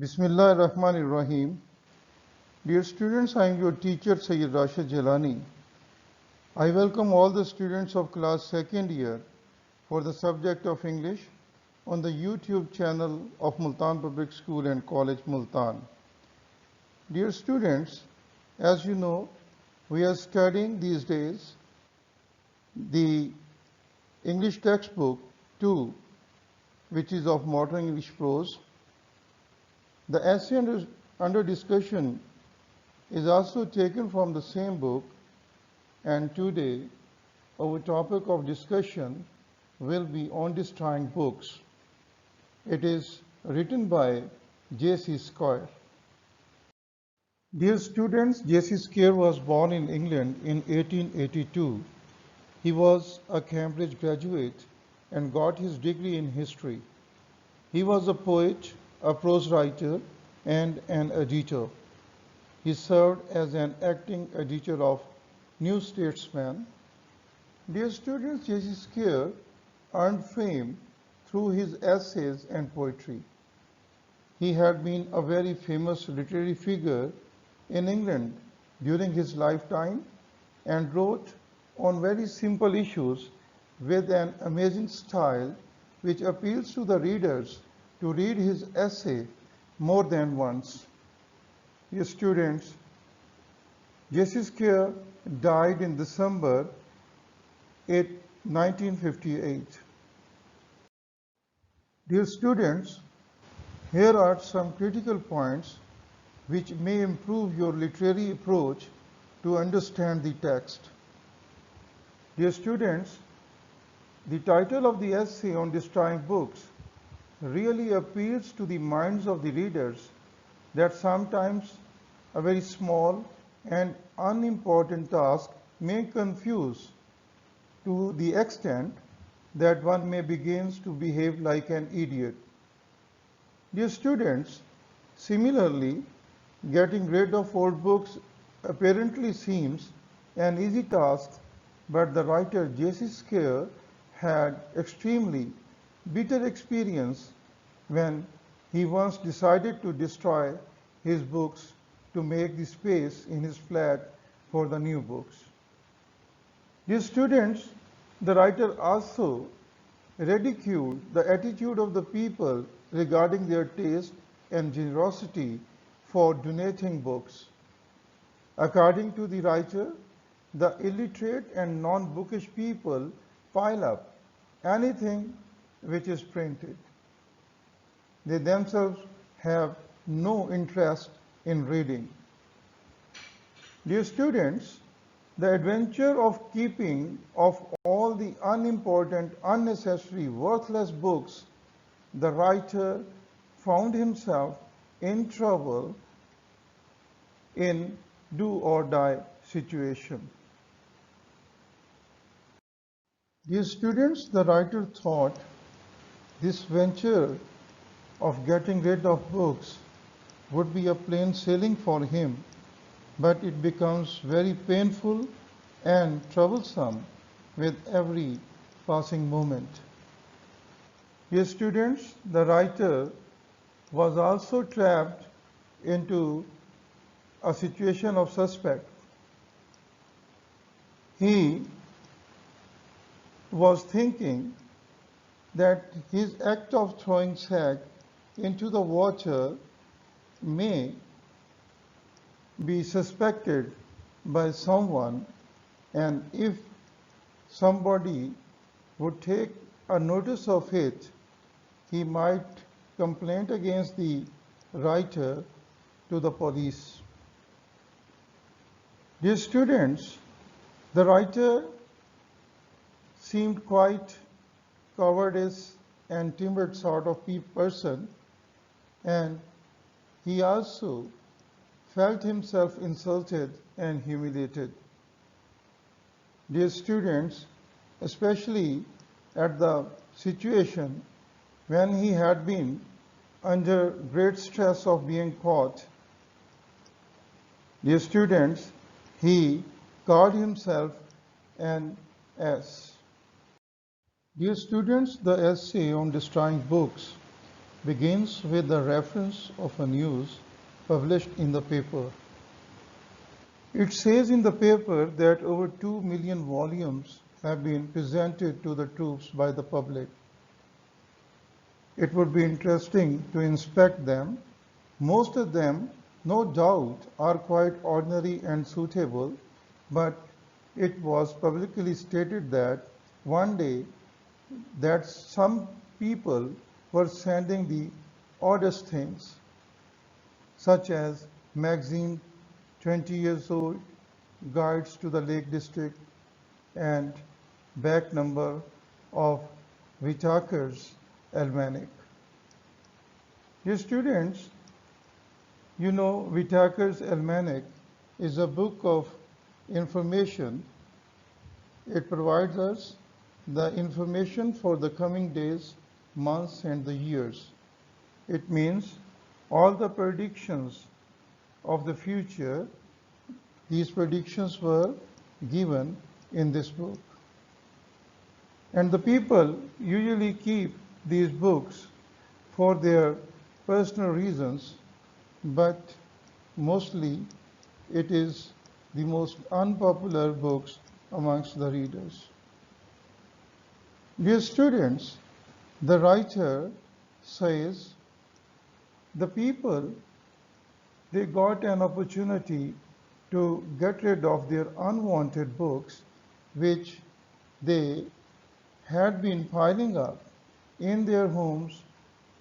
Bismillah ar-Rahman ar-Rahim. Dear students, I am your teacher Sayyid Rashid Jalani. I welcome all the students of class second year for the subject of English on the YouTube channel of Multan Public School and College Multan. Dear students, as you know, we are studying these days the English textbook 2, which is of modern English prose. The essay under discussion is also taken from the same book, and today our topic of discussion will be on destroying books. It is written by J.C. Squire. Dear students, J.C. Squire was born in England in 1882. He was a Cambridge graduate and got his degree in history. He was a poet, a prose writer, and an editor. He served as an acting editor of New Statesman. Dear students, J.C. Squire earned fame through his essays and poetry. He had been a very famous literary figure in England during his lifetime and wrote on very simple issues with an amazing style which appeals to the readers to read his essay more than once. Dear students, J.C. Squire died in December 1958. Dear students, here are some critical points which may improve your literary approach to understand the text. Dear students, the title of the essay on destroying books really appeals to the minds of the readers that sometimes a very small and unimportant task may confuse to the extent that one may begin to behave like an idiot. Dear students, similarly, getting rid of old books apparently seems an easy task, but the writer J.C. Squire had extremely bitter experience when he once decided to destroy his books to make the space in his flat for the new books. Dear students, the writer also ridiculed the attitude of the people regarding their taste and generosity for donating books. According to the writer, the illiterate and non-bookish people pile up anything which is printed. They themselves have no interest in reading. Dear students, the adventure of keeping of all the unimportant, unnecessary, worthless books, the writer found himself in trouble in do or die situation. Dear students, the writer thought this venture of getting rid of books would be a plain sailing for him, but it becomes very painful and troublesome with every passing moment. Dear students, the writer was also trapped into a situation of suspect. He was thinking that his act of throwing sack into the water may be suspected by someone, and if somebody would take a notice of it, he might complain against the writer to the police. Dear students, the writer seemed quite cowardice and timid sort of person, and he also felt himself insulted and humiliated. Dear students, especially at the situation when he had been under great stress of being caught, dear students, he called himself an ass. Dear students, the essay on destroying books begins with the reference of a news published in the paper. It says in the paper that over 2 million volumes have been presented to the troops by the public. It would be interesting to inspect them. Most of them, no doubt, are quite ordinary and suitable, but it was publicly stated that one day that some people were sending the oddest things, such as magazine 20 years old, guides to the Lake District, and back number of Whitaker's Almanac. Dear students, you know Whitaker's Almanac is a book of information. It provides us the information for the coming days, months, and the years. It means all the predictions of the future, these predictions were given in this book. And the people usually keep these books for their personal reasons, but mostly it is the most unpopular books amongst the readers. Dear students, the writer says the people, they got an opportunity to get rid of their unwanted books which they had been piling up in their homes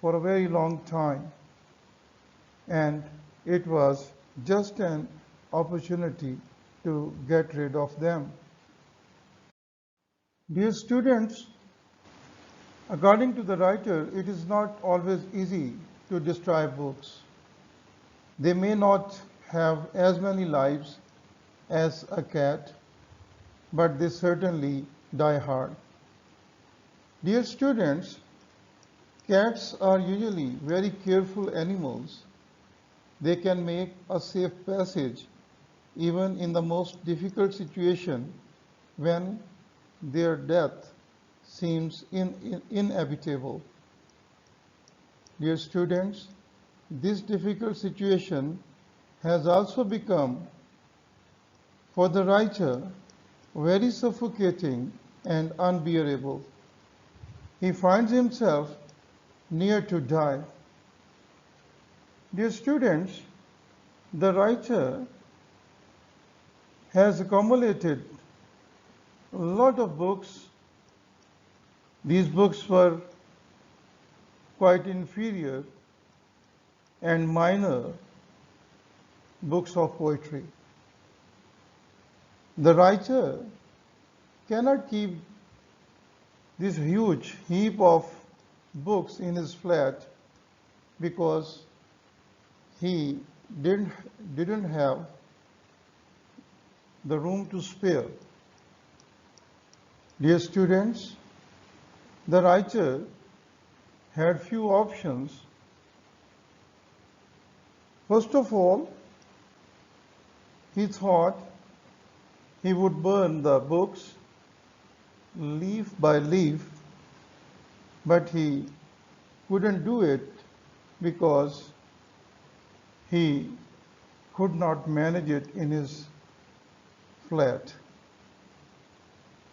for a very long time, and it was just an opportunity to get rid of them. Dear students, according to the writer, it is not always easy to destroy books. They may not have as many lives as a cat, but they certainly die hard. Dear students, cats are usually very careful animals. They can make a safe passage even in the most difficult situation when their death seems inevitable. Dear students, this difficult situation has also become, for the writer, very suffocating and unbearable. He finds himself near to die. Dear students, the writer has accumulated a lot of books. These books were quite inferior and minor books of poetry. The writer cannot keep this huge heap of books in his flat because he didn't have the room to spare. Dear students, the writer had few options. First of all, he thought he would burn the books leaf by leaf, but he couldn't do it because he could not manage it in his flat.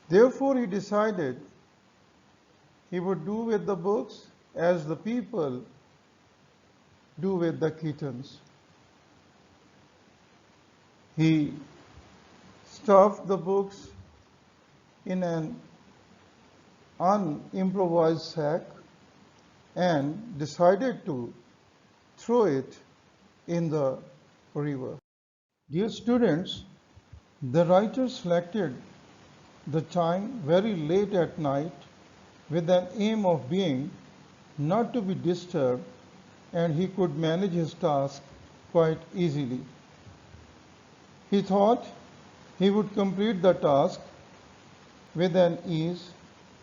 Therefore, he decided he would do with the books as the people do with the kittens. He stuffed the books in an unimprovised sack and decided to throw it in the river. Dear students, the writer selected the time very late at night with an aim of being not to be disturbed, and he could manage his task quite easily. He thought he would complete the task with an ease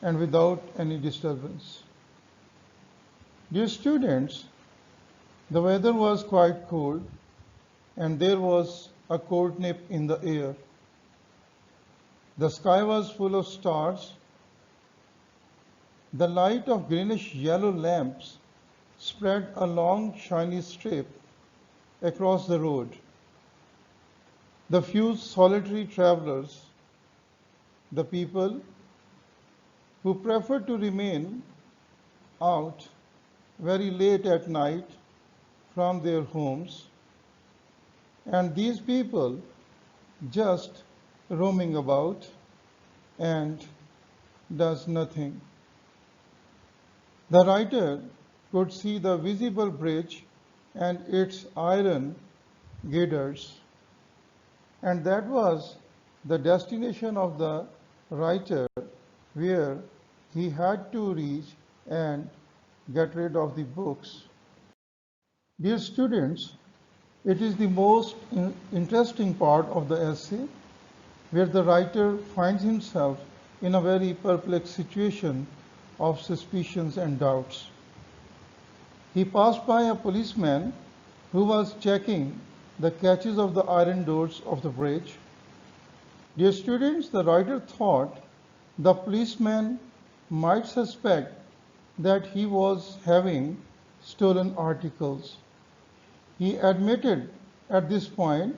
and without any disturbance. Dear students, the weather was quite cold and there was a cold nip in the air. The sky was full of stars. The light of greenish yellow lamps spread a long shiny strip across the road. The few solitary travelers, the people who prefer to remain out very late at night from their homes, and these people just roaming about and does nothing. The writer could see the visible bridge and its iron girders, and that was the destination of the writer where he had to reach and get rid of the books. Dear students, it is the most interesting part of the essay where the writer finds himself in a very perplexed situation of suspicions and doubts. He passed by a policeman who was checking the catches of the iron doors of the bridge. Dear students, the writer thought the policeman might suspect that he was having stolen articles. He admitted at this point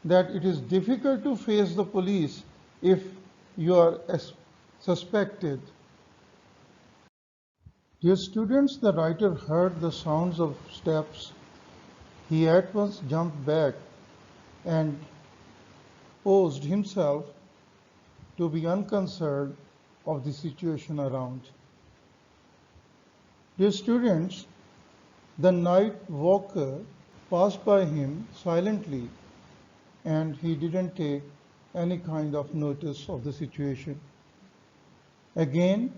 that it is difficult to face the police if you are suspected. Dear students, the writer heard the sounds of steps. He at once jumped back and posed himself to be unconcerned of the situation around. Dear students, the night walker passed by him silently and he didn't take any kind of notice of the situation. Again,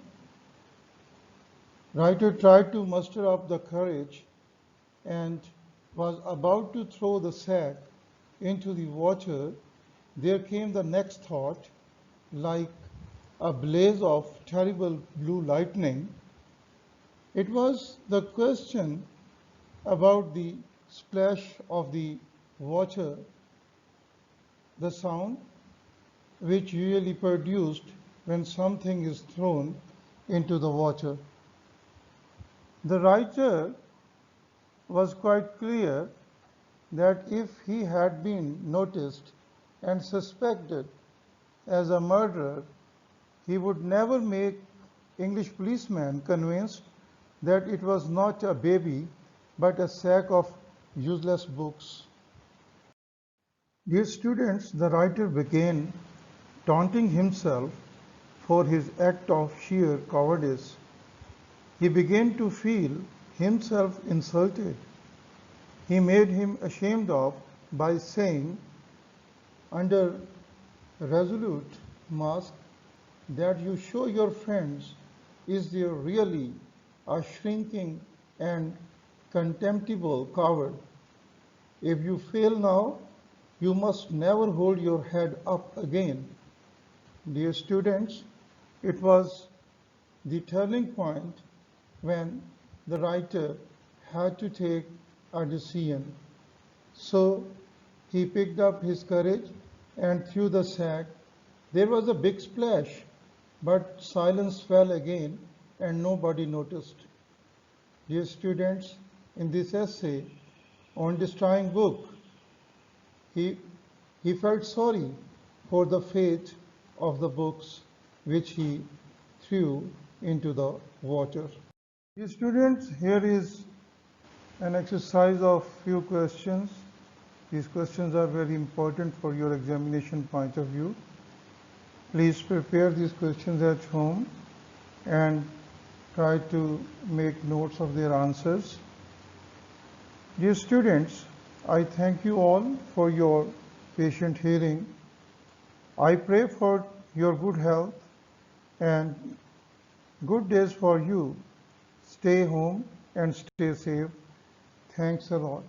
writer tried to muster up the courage and was about to throw the sack into the water. There came the next thought, like a blaze of terrible blue lightning. It was the question about the splash of the water, the sound which usually produced when something is thrown into the water. The writer was quite clear that if he had been noticed and suspected as a murderer, he would never make English policemen convinced that it was not a baby but a sack of useless books. Dear students, the writer began taunting himself for his act of sheer cowardice. He began to feel himself insulted. He made him ashamed of by saying, under resolute mask, that you show your friends is there really a shrinking and contemptible coward. If you fail now, you must never hold your head up again. Dear students, it was the turning point when the writer had to take a decision. So he picked up his courage and threw the sack. There was a big splash, but silence fell again and nobody noticed. Dear students, in this essay on destroying book, he felt sorry for the fate of the books which he threw into the water. Dear students, here is an exercise of few questions. These questions are very important for your examination point of view. Please prepare these questions at home and try to make notes of their answers. Dear students, I thank you all for your patient hearing. I pray for your good health and good days for you. Stay home and stay safe. Thanks a lot.